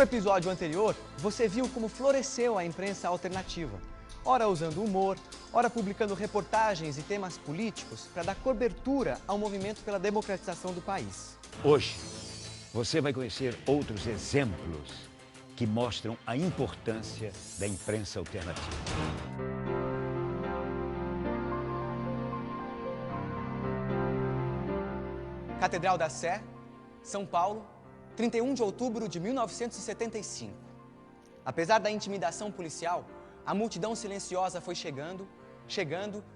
episódio anterior, você viu como floresceu a imprensa alternativa. Ora usando humor, ora publicando reportagens e temas políticos para dar cobertura ao movimento pela democratização do país. Hoje, você vai conhecer outros exemplos que mostram a importância da imprensa alternativa. Catedral da Sé, São Paulo, 31 de outubro de 1975. Apesar da intimidação policial, a multidão silenciosa foi chegando,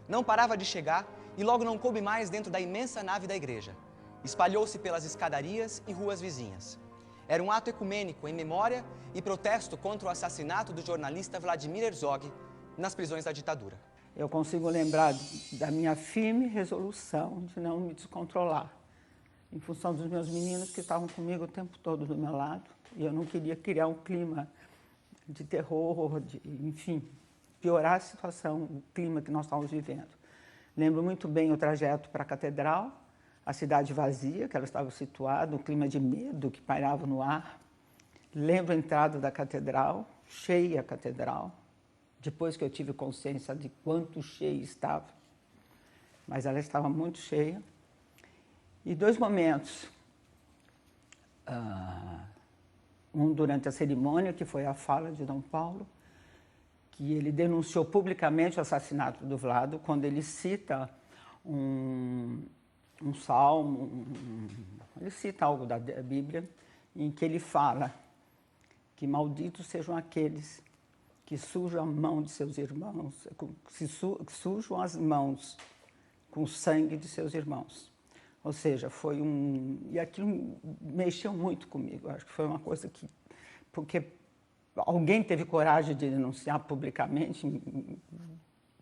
não parava de chegar e logo não coube mais dentro da imensa nave da igreja. Espalhou-se pelas escadarias e ruas vizinhas. Era um ato ecumênico em memória e protesto contra o assassinato do jornalista Vladimir Herzog nas prisões da ditadura. Eu consigo lembrar da minha firme resolução de não me descontrolar, em função dos meus meninos que estavam comigo o tempo todo do meu lado, e eu não queria criar um clima de terror, enfim, piorar a situação, o clima que nós estávamos vivendo. Lembro muito bem o trajeto para a catedral, a cidade vazia, que ela estava situada, um clima de medo que pairava no ar. Lembro a entrada da catedral, cheia a catedral, depois que eu tive consciência de quanto cheia estava, mas ela estava muito cheia. E dois momentos, um durante a cerimônia, que foi a fala de Dom Paulo, que ele denunciou publicamente o assassinato do Vlado, quando ele cita um salmo, ele cita algo da Bíblia, em que ele fala que malditos sejam aqueles que sujam a mão de seus irmãos, sujam as mãos com o sangue de seus irmãos. Ou seja, foi e aquilo mexeu muito comigo. Acho que foi uma coisa que... Porque alguém teve coragem de denunciar publicamente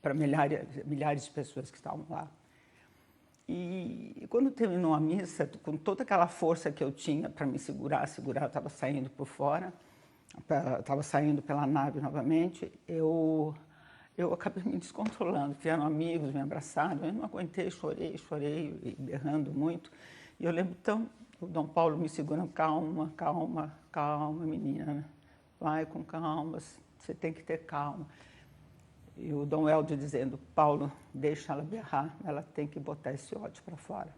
para milhares de pessoas que estavam lá. E quando terminou a missa, com toda aquela força que eu tinha para me segurar, eu estava saindo por fora, estava saindo pela nave novamente, eu acabei me descontrolando, vieram amigos, me abraçaram, eu não aguentei, chorei, berrando muito. E eu lembro então, o Dom Paulo me segurando, calma, menina, vai com calma, você tem que ter calma. E o Dom Helder dizendo, Paulo, deixa ela berrar, ela tem que botar esse ódio para fora.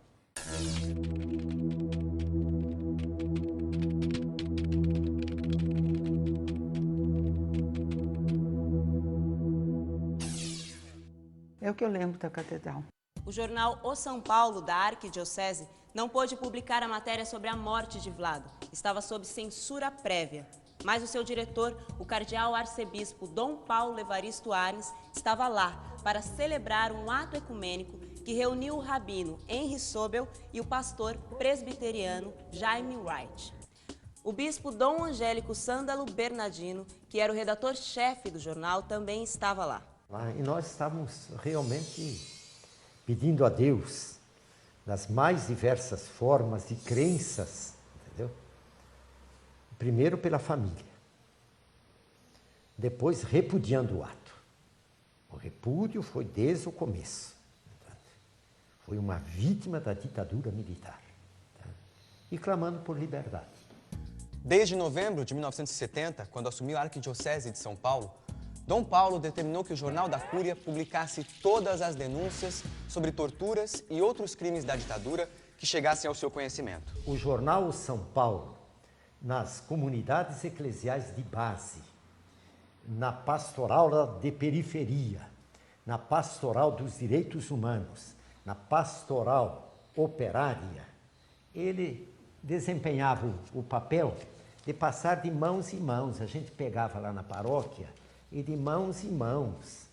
É o que eu lembro da catedral. O jornal O São Paulo, da Arquidiocese, não pôde publicar a matéria sobre a morte de Vlado. Estava sob censura prévia. Mas o seu diretor, o cardeal arcebispo Dom Paulo Evaristo Arnes, estava lá para celebrar um ato ecumênico que reuniu o rabino Henry Sobel e o pastor presbiteriano Jaime Wright. O bispo Dom Angélico Sândalo Bernardino, que era o redator-chefe do jornal, também estava lá. E nós estávamos realmente pedindo a Deus, nas mais diversas formas de crenças, entendeu? Primeiro pela família, depois repudiando o ato. O repúdio foi desde o começo. Foi uma vítima da ditadura militar. E clamando por liberdade. Desde novembro de 1970, quando assumiu a Arquidiocese de São Paulo, Dom Paulo determinou que o Jornal da Cúria publicasse todas as denúncias sobre torturas e outros crimes da ditadura que chegassem ao seu conhecimento. O Jornal São Paulo, nas comunidades eclesiais de base, na pastoral de periferia, na pastoral dos direitos humanos, na pastoral operária, ele desempenhava o papel de passar de mãos em mãos. A gente pegava lá na paróquia e de mãos em mãos,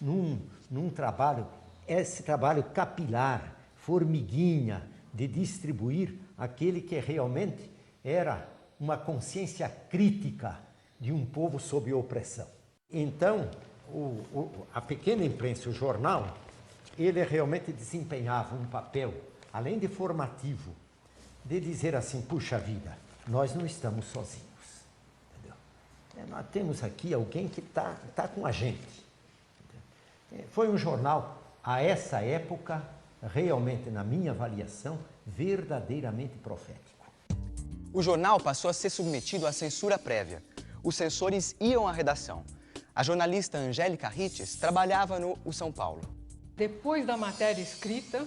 num trabalho, esse trabalho capilar, formiguinha, de distribuir aquele que realmente era uma consciência crítica de um povo sob opressão. Então, a pequena imprensa, o jornal, ele realmente desempenhava um papel, além de formativo, de dizer assim, puxa vida, nós não estamos sozinhos. Nós temos aqui alguém que tá com a gente. Foi um jornal, a essa época, realmente, na minha avaliação, verdadeiramente profético. O jornal passou a ser submetido à censura prévia. Os censores iam à redação. A jornalista Angélica Rittes trabalhava no O São Paulo. Depois da matéria escrita,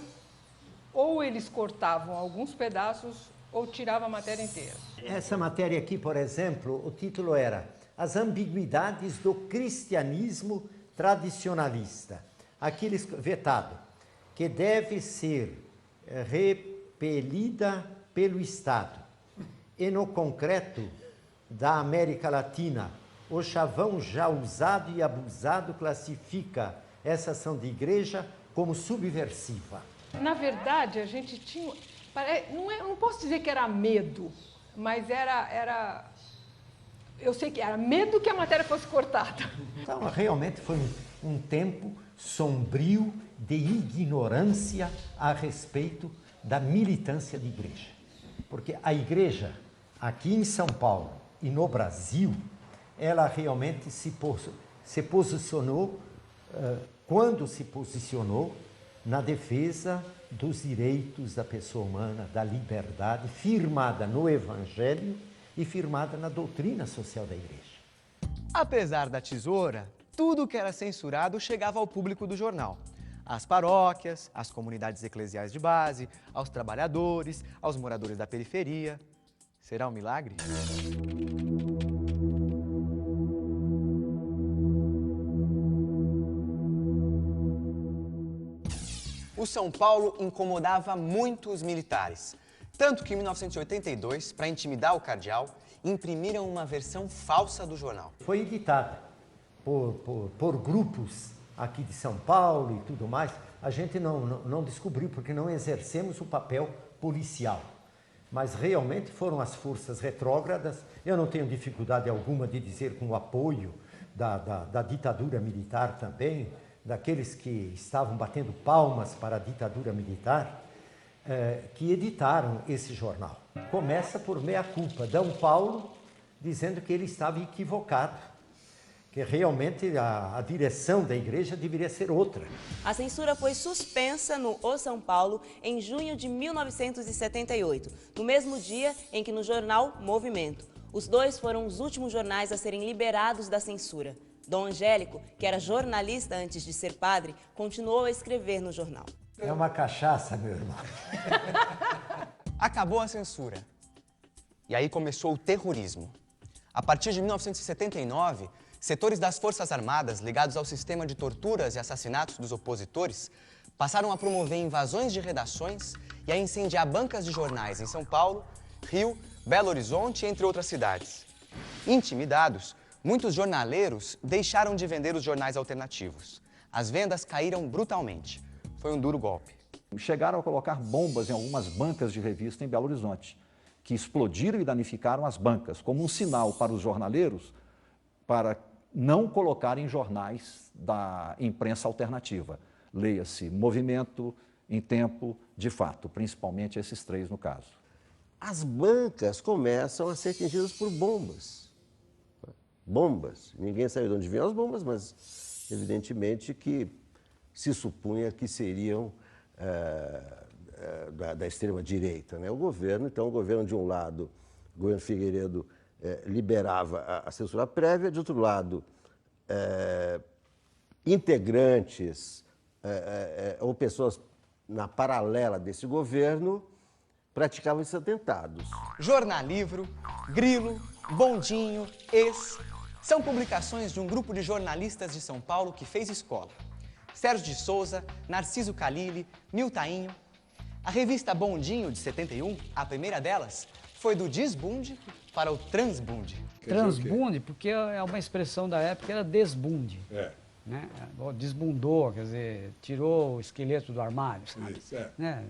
ou eles cortavam alguns pedaços ou tiravam a matéria inteira. Essa matéria aqui, por exemplo, o título era As ambiguidades do cristianismo tradicionalista. Aqui vetado, que deve ser repelida pelo Estado. E no concreto da América Latina, o chavão já usado e abusado classifica essa ação de igreja como subversiva. Na verdade, a gente tinha... não posso dizer que era medo, mas era... Eu sei que era medo que a matéria fosse cortada. Então, realmente foi um tempo sombrio de ignorância a respeito da militância de igreja. Porque a igreja, aqui em São Paulo e no Brasil, ela realmente se posicionou, quando se posicionou, na defesa dos direitos da pessoa humana, da liberdade, firmada no Evangelho e firmada na doutrina social da igreja. Apesar da tesoura, tudo que era censurado chegava ao público do jornal. Às paróquias, às comunidades eclesiais de base, aos trabalhadores, aos moradores da periferia. Será um milagre? O São Paulo incomodava muito os militares. Tanto que em 1982, para intimidar o cardeal, imprimiram uma versão falsa do jornal. Foi editada por grupos aqui de São Paulo e tudo mais. A gente não descobriu, porque não exercemos o papel policial. Mas realmente foram as forças retrógradas. Eu não tenho dificuldade alguma de dizer, com o apoio da ditadura militar também, daqueles que estavam batendo palmas para a ditadura militar, que editaram esse jornal. Começa por meia-culpa, D. Paulo, dizendo que ele estava equivocado, que realmente a direção da igreja deveria ser outra. A censura foi suspensa no O São Paulo em junho de 1978, no mesmo dia em que no jornal Movimento. Os dois foram os últimos jornais a serem liberados da censura. Dom Angélico, que era jornalista antes de ser padre, continuou a escrever no jornal. É uma cachaça, meu irmão. Acabou a censura. E aí começou o terrorismo. A partir de 1979, setores das Forças Armadas ligados ao sistema de torturas e assassinatos dos opositores passaram a promover invasões de redações e a incendiar bancas de jornais em São Paulo, Rio, Belo Horizonte, entre outras cidades. Intimidados, muitos jornaleiros deixaram de vender os jornais alternativos. As vendas caíram brutalmente. Foi um duro golpe. Chegaram a colocar bombas em algumas bancas de revista em Belo Horizonte, que explodiram e danificaram as bancas, como um sinal para os jornaleiros para não colocarem jornais da imprensa alternativa. Leia-se Movimento, Em Tempo, De Fato, principalmente esses três no caso. As bancas começam a ser atingidas por bombas. Bombas. Ninguém sabe de onde vinham as bombas, mas evidentemente que se supunha que seriam da extrema-direita, né? O governo, então, o governo de um lado, o governo Figueiredo liberava a censura prévia, de outro lado, integrantes ou pessoas na paralela desse governo praticavam esses atentados. Jornalivro, Grilo, Bondinho, são publicações de um grupo de jornalistas de São Paulo que fez escola. Sérgio de Souza, Narciso Calili, Miltainho. A revista Bondinho, de 71, a primeira delas, foi do desbunde para o transbunde. Transbunde, porque é uma expressão da época, era desbunde. Né? Desbundou, quer dizer, tirou o esqueleto do armário, sabe? Né?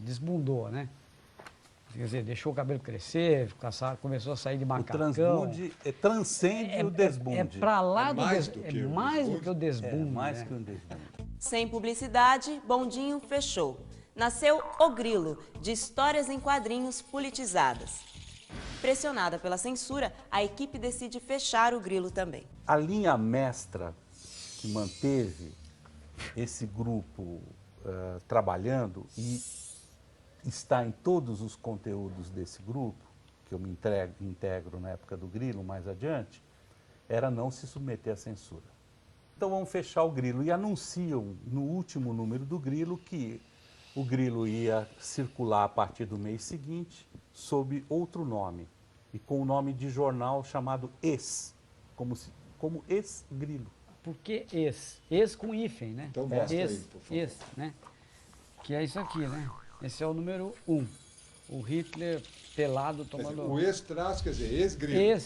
Desbundou, né? Quer dizer, deixou o cabelo crescer, começou a sair de macacão. O transbunde transcende o desbunde. É para lá do desbunde. É mais do que o desbunde. É mais que o desbunde. Sem publicidade, Bondinho fechou. Nasceu O Grilo, de histórias em quadrinhos politizadas. Pressionada pela censura, a equipe decide fechar o Grilo também. A linha mestra que manteve esse grupo trabalhando e está em todos os conteúdos desse grupo que eu me integro na época do Grilo, mais adiante, era não se submeter à censura. Então vamos fechar o Grilo e anunciam no último número do Grilo que o Grilo ia circular a partir do mês seguinte sob outro nome e com o nome de jornal chamado Ex, como Ex-Grilo. Por que Ex? Ex com hífen, né? Então mostra aí, por favor. Ex, né? Que é isso aqui, né? Esse é o número 1. O Hitler pelado tomando... O ex-traço, quer dizer, ex-grilo.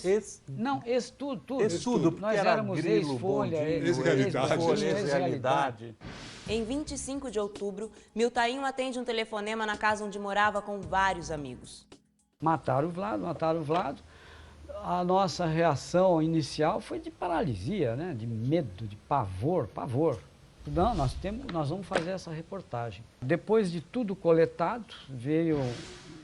Não, tudo. Ex-tudo, Nós éramos ex-folha, ex-realidade. Em 25 de outubro, Miltainho atende um telefonema na casa onde morava com vários amigos. Mataram o Vlado. A nossa reação inicial foi de paralisia, né? De medo, de pavor. Não, nós vamos fazer essa reportagem. Depois de tudo coletado, veio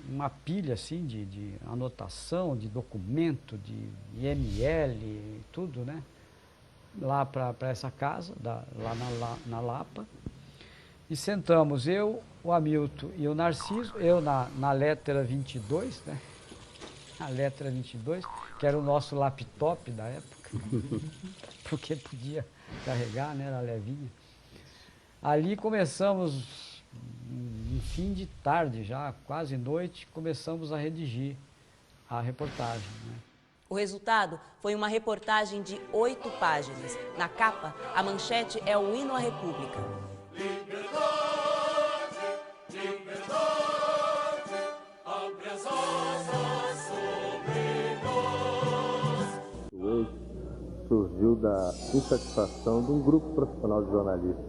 uma pilha assim de anotação, de documento, de IML e tudo, né? Lá para essa casa, lá na Lapa. E sentamos eu, o Hamilton e o Narciso, eu na letra 22, né? A letra 22, que era o nosso laptop da época, porque podia carregar, né? Era levinha. Ali começamos, em fim de tarde já, quase noite, começamos a redigir a reportagem, né? O resultado foi uma reportagem de 8 páginas. Na capa, a manchete é o hino à República. O Ex surgiu da insatisfação de um grupo profissional de jornalistas,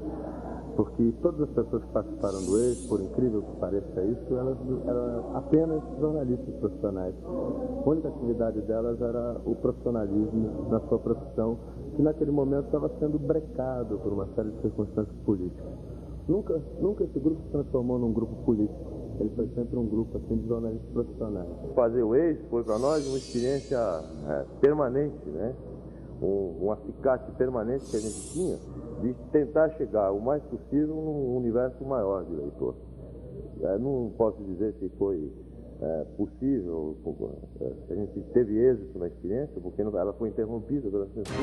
porque todas as pessoas que participaram do Ex, por incrível que pareça isso, elas eram apenas jornalistas profissionais. A única atividade delas era o profissionalismo na sua profissão, que naquele momento estava sendo brecado por uma série de circunstâncias políticas. Nunca esse grupo se transformou num grupo político. Ele foi sempre um grupo assim, de jornalistas profissionais. Fazer o Ex foi para nós uma experiência permanente, né? Um acicate permanente que a gente tinha de tentar chegar o mais possível num universo maior de leitor. Não posso dizer se foi possível, a gente teve êxito na experiência, porque ela foi interrompida pela censura.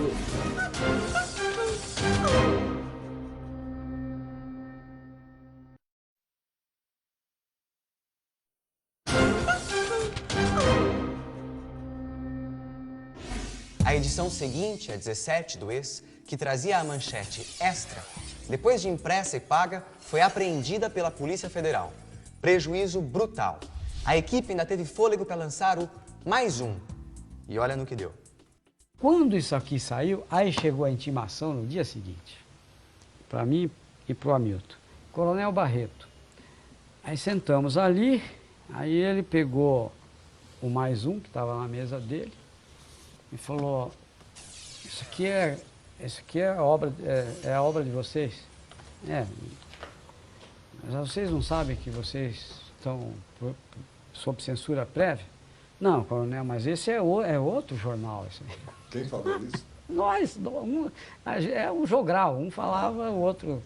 A edição seguinte, a 17 do Ex, que trazia a manchete Extra, depois de impressa e paga, foi apreendida pela Polícia Federal. Prejuízo brutal. A equipe ainda teve fôlego para lançar o Mais Um. E olha no que deu. Quando isso aqui saiu, aí chegou a intimação no dia seguinte, para mim e para o Hamilton. Coronel Barreto. Aí sentamos ali, aí ele pegou o Mais Um, que estava na mesa dele, e falou, isso aqui é a obra de vocês? Mas vocês não sabem que vocês estão sob censura prévia? Não, coronel, mas esse é outro jornal. Esse. Quem falou isso? Nós, é um jogral, um falava, o outro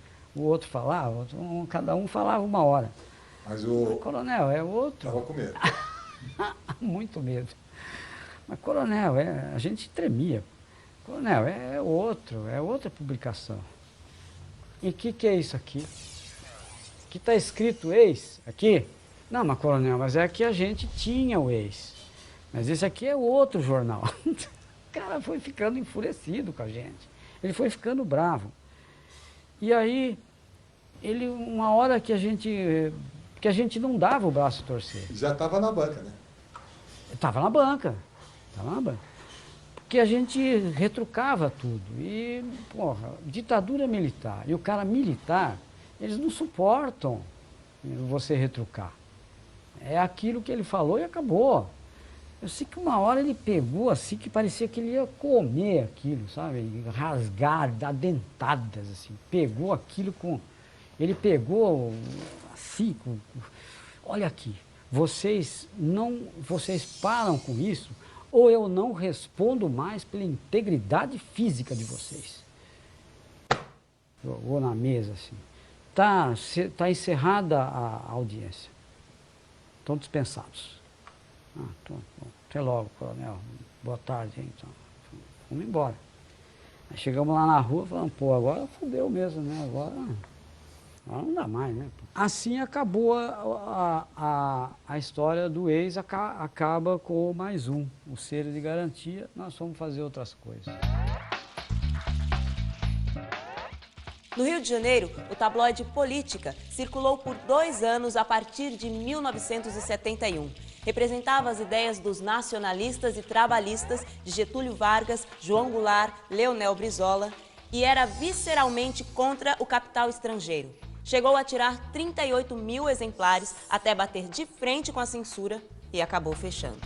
falava, cada um falava uma hora. Mas o coronel, é outro. Estava com medo. Muito medo. Mas, coronel, a gente tremia. Coronel, é outra publicação. E o que é isso aqui? Que está escrito Ex aqui? Não, mas, coronel, mas é que a gente tinha o Ex. Mas esse aqui é outro jornal. O cara foi ficando enfurecido com a gente. Ele foi ficando bravo. E aí, uma hora que a gente não dava o braço a torcer. Já estava na banca, né? Estava na banca. Porque a gente retrucava tudo. E, porra, ditadura militar. E o cara militar, eles não suportam você retrucar. É aquilo que ele falou e acabou. Eu sei que uma hora ele pegou assim, que parecia que ele ia comer aquilo, sabe? Rasgar, dar dentadas, assim. Pegou aquilo com... Ele pegou assim, olha aqui, vocês param com isso, ou eu não respondo mais pela integridade física de vocês. Jogou na mesa, assim. Tá encerrada a audiência. Estão dispensados. Até logo, coronel. Boa tarde, hein? Então, vamos embora. Aí chegamos lá na rua, falamos, pô, agora fudeu mesmo, né? Agora não dá mais, né? Assim acabou a história do ex, acaba com mais um. O selo de garantia, nós vamos fazer outras coisas. No Rio de Janeiro, o tabloide Política circulou por 2 anos a partir de 1971. Representava as ideias dos nacionalistas e trabalhistas de Getúlio Vargas, João Goulart, Leonel Brizola e era visceralmente contra o capital estrangeiro. Chegou a tirar 38 mil exemplares até bater de frente com a censura e acabou fechando.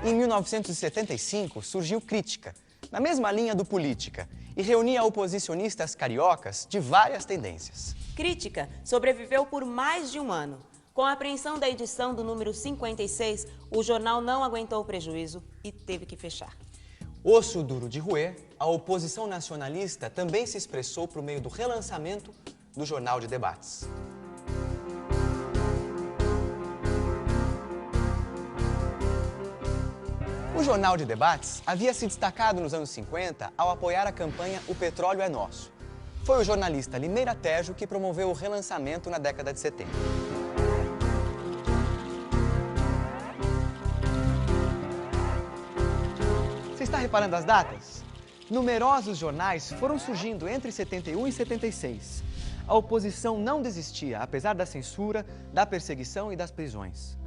Em 1975, surgiu Crítica, na mesma linha do Política, e reunia oposicionistas cariocas de várias tendências. Crítica sobreviveu por mais de um ano. Com a apreensão da edição do número 56, o jornal não aguentou o prejuízo e teve que fechar. Osso duro de roer, a oposição nacionalista também se expressou por meio do relançamento do Jornal de Debates. O Jornal de Debates havia se destacado nos anos 50 ao apoiar a campanha O Petróleo é Nosso. Foi o jornalista Limeira Tejo que promoveu o relançamento na década de 70. Você está reparando as datas? Numerosos jornais foram surgindo entre 71 e 76. A oposição não desistia, apesar da censura, da perseguição e das prisões.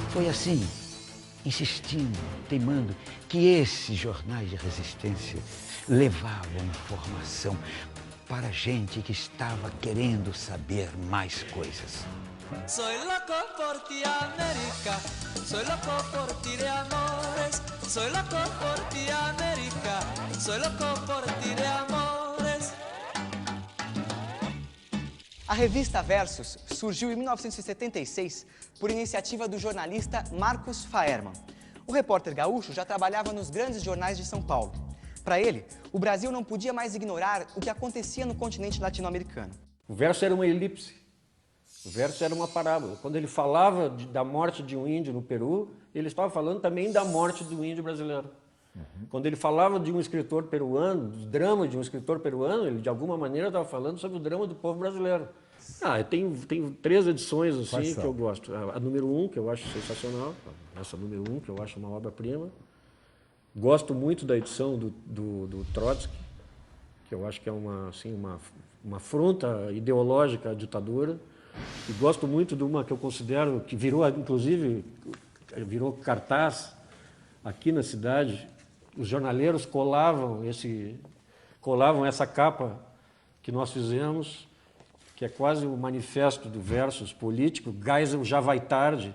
Foi assim, insistindo, teimando, que esses jornais de resistência levavam informação para gente que estava querendo saber mais coisas. Soy loco por ti, América. Soy loco por ti de amores. Soy loco por ti, América. Soy loco por ti de amores. A revista Versus surgiu em 1976 por iniciativa do jornalista Marcos Faerman. O repórter gaúcho já trabalhava nos grandes jornais de São Paulo. Para ele, o Brasil não podia mais ignorar o que acontecia no continente latino-americano. O verso era uma elipse. O verso era uma parábola. Quando ele falava da morte de um índio no Peru, ele estava falando também da morte do índio brasileiro. Quando ele falava de um escritor peruano, do drama de um escritor peruano, ele de alguma maneira estava falando sobre o drama do povo brasileiro. Tem 3 edições assim que eu gosto. A número 1, que eu acho sensacional. Essa número 1, que eu acho uma obra-prima. Gosto muito da edição do Trotsky, que eu acho que é uma afronta ideológica à ditadura. E gosto muito de uma que eu considero que virou, inclusive, cartaz aqui na cidade. Os jornaleiros colavam essa capa que nós fizemos, que é quase o manifesto do Versus político, Geisel já vai tarde,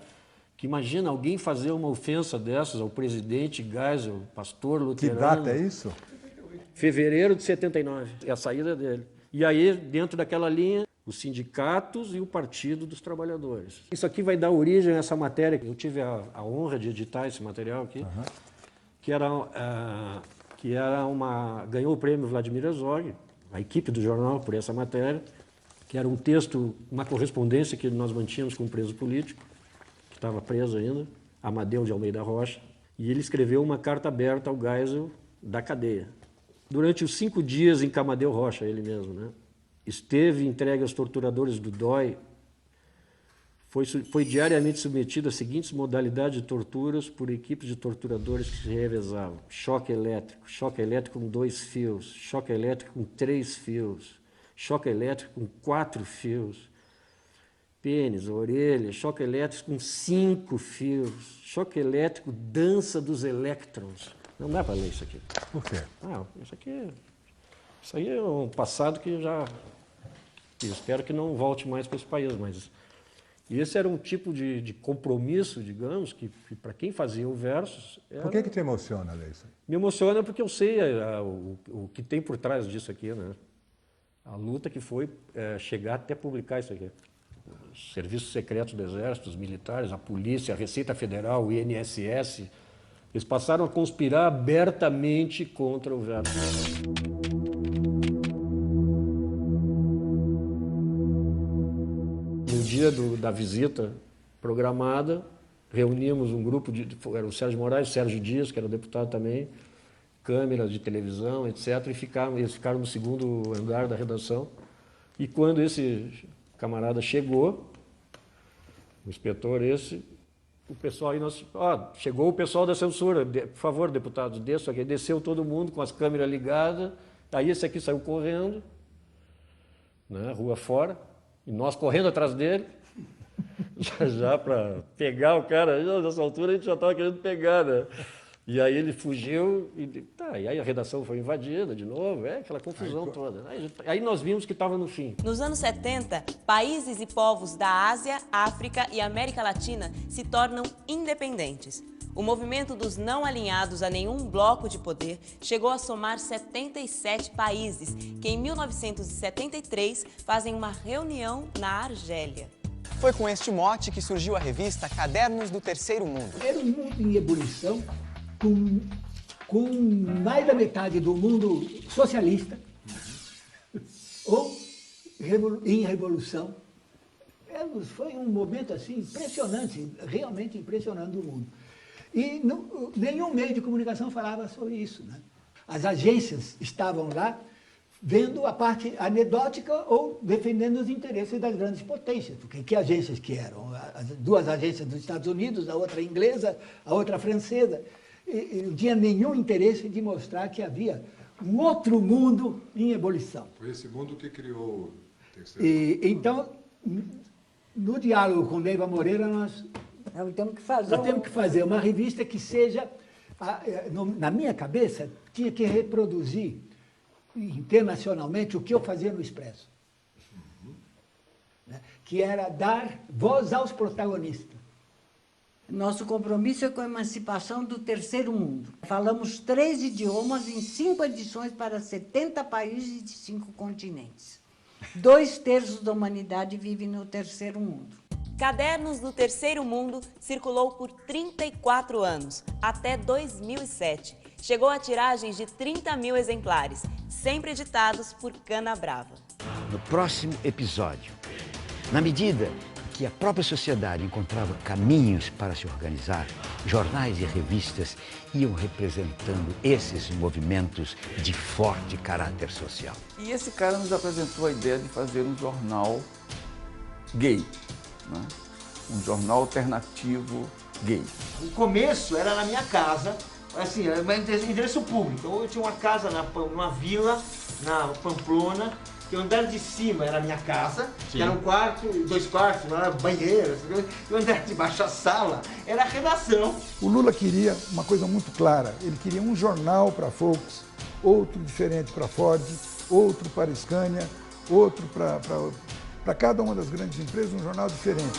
que imagina alguém fazer uma ofensa dessas ao presidente Geisel, pastor luterano. Que data é isso? Fevereiro de 79, é a saída dele. E aí, dentro daquela linha, os sindicatos e o Partido dos Trabalhadores. Isso aqui vai dar origem a essa matéria. Eu tive a honra de editar esse material aqui, ganhou o prêmio Vladimir Herzog, a equipe do jornal, por essa matéria, que era um texto, uma correspondência que nós mantínhamos com um preso político, que estava preso ainda, Amadeu de Almeida Rocha, e ele escreveu uma carta aberta ao Geisel da cadeia. Durante os 5 dias em Amadeu Rocha, ele mesmo, né? Esteve entregue aos torturadores do DOI, foi diariamente submetido às seguintes modalidades de torturas por equipes de torturadores que se revezavam: choque elétrico com 2 fios, choque elétrico com 3 fios, choque elétrico com 4 fios, pênis, orelha, choque elétrico com 5 fios, choque elétrico, dança dos elétrons. Não dá para ler isso aqui. Por quê? Isso aí é um passado que eu espero que não volte mais para esse país, mas esse era um tipo de compromisso, digamos, que para quem fazia o Versus... Por que te emociona ler isso? Me emociona porque eu sei o que tem por trás disso aqui, né? A luta que foi chegar até publicar isso aqui. Os serviços secretos do Exército, os militares, a polícia, a Receita Federal, o INSS, eles passaram a conspirar abertamente contra o Versus. dia da visita programada, reunimos um grupo era o Sérgio Moraes, Sérgio Dias, que era deputado também, câmeras de televisão, etc. E eles ficaram no segundo andar da redação. E quando esse camarada chegou, o inspetor o pessoal aí, chegou o pessoal da censura, por favor, deputados, desçam aqui. Desceu todo mundo com as câmeras ligadas, aí esse aqui saiu correndo, né, rua fora, e nós correndo atrás dele, já para pegar o cara. Nessa altura a gente já estava querendo pegar, né? E aí ele fugiu, e aí a redação foi invadida de novo, aquela confusão toda. Aí nós vimos que estava no fim. Nos anos 70, países e povos da Ásia, África e América Latina se tornam independentes. O movimento dos não alinhados a nenhum bloco de poder chegou a somar 77 países, que em 1973 fazem uma reunião na Argélia. Foi com este mote que surgiu a revista Cadernos do Terceiro Mundo. Era um mundo em ebulição, com mais da metade do mundo socialista ou em revolução. Foi um momento assim impressionante, realmente impressionante do mundo. E nenhum meio de comunicação falava sobre isso, né? As agências estavam lá vendo a parte anedótica ou defendendo os interesses das grandes potências. Porque que agências que eram? As duas agências dos Estados Unidos, a outra inglesa, a outra francesa. E não tinha nenhum interesse de mostrar que havia um outro mundo em ebulição. Foi esse mundo que criou o terceiro. Então, no diálogo com Neiva Moreira, nós temos que fazer uma revista que seja, na minha cabeça, tinha que reproduzir internacionalmente o que eu fazia no Expresso, né? Que era dar voz aos protagonistas. Nosso compromisso é com a emancipação do terceiro mundo. Falamos 3 idiomas em 5 edições para 70 países de 5 continentes. 2/3 da humanidade vive no terceiro mundo. Cadernos do Terceiro Mundo circulou por 34 anos, até 2007. Chegou a tiragens de 30 mil exemplares, sempre editados por Canabrava. No próximo episódio, na medida que a própria sociedade encontrava caminhos para se organizar, jornais e revistas iam representando esses movimentos de forte caráter social. E esse cara nos apresentou a ideia de fazer um jornal gay, né? Um jornal alternativo gay. O começo era na minha casa, assim, era um endereço público. Eu tinha uma casa numa vila, na Pamplona, que o andar de cima era a minha casa, que era um quarto, 2 quartos, banheiro, e o andar de baixo, a sala, era a redação. O Lula queria uma coisa muito clara, ele queria um jornal para Volks, outro diferente para Ford, outro para Scania, outro para cada uma das grandes empresas, um jornal diferente.